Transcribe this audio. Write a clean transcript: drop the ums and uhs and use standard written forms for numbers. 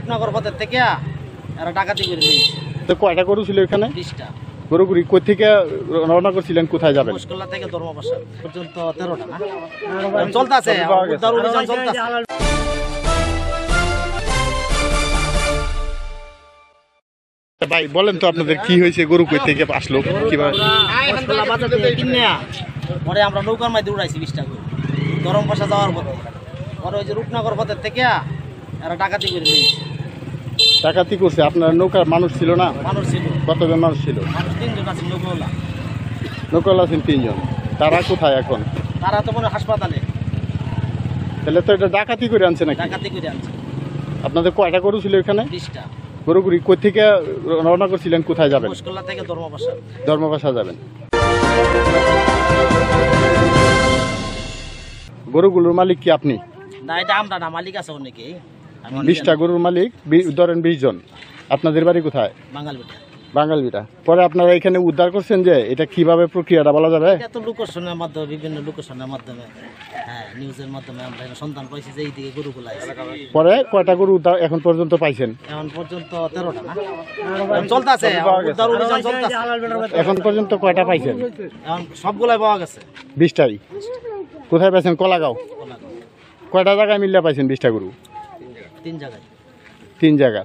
রূপনগর পথের থেকে এরা ডাকাতি করে নিয়েছে। তো কয়টা গরু ছিল এখানে? 20টা। গরুগুলি কই থেকে রওনা করছিলেন, কোথায় যাবেন? মুশকিলা থেকে ধর্মপাশা পর্যন্ত 13টা না চলতেছে, উদ্ধার অভিযান চলতেছে। ভাই বলেন তো আপনাদের কি হয়েছে, গরু কই থেকে আসলো, কিভাবে? মুশকিলা বাজার থেকে কিনে পরে আমরা নৌকার মাঝে উড়াইছি 20টা গরু ধর্মপাশা যাওয়ার পথে। পরে ওই যে রূপনগর পথের থেকে এরা ডাকাতি করে নিয়েছে। ডাকাতি করছে? আপনার নৌকার মানুষ ছিল না? মানুষ ছিল। কতজন মানুষ ছিল? মানুষ 3 জন আছে নৌকাওয়ালা। নৌকাওয়ালা আছেন 3 জন। তারা কোথায় এখন? তারা তো মনে হয় হাসপাতালে। তাহলে তো এটা ডাকাতি করে আনছে নাকি? ডাকাতি করে আনছে। আপনাদের কয়টা গরু ছিল এখানে? 20টা। গরুগুলি কই থেকে রওনা করছিলেন, কোথায় যাবেন? মুশকিলা থেকে ধর্মপাশা। ধর্মপাশা যাবেন। গরুগুলোর মালিক কি আপনি? না, এটা আমরা না, মালিক আছে অনেকেই। 20টা গরুর মালিক, ধরেন 20 জন। আপনাদের বাড়ি কোথায়? বাঙালবিটা। বাঙালবিটা। পরে আপনারা এখানে উদ্ধার করছেন, যে এটা কিভাবে প্রক্রিয়াটা বলা যাবে? এটা তো লোকেশনের মাধ্যমে, বিভিন্ন লোকেশনের মাধ্যমে, হ্যাঁ, নিউজের মাধ্যমে আমরা সন্ধান পাইছি যে এইদিকে গরুগুলো আছে। পরে কয়টা গরু উদ্ধার এখন পর্যন্ত পাইছেন? এখন পর্যন্ত 13টা না চলতেছে, উদ্ধার অভিযান চলতেছে। এখন পর্যন্ত কয়টা পাইছেন? এখন সবগুলাই পাওয়া গেছে। 20টাই। কোথায় পাইছেন? কলাগাঁও। কয়টা জায়গায় মিললে পাইছেন 20টা গরু? 3 জায়গায়। 3 জায়গা।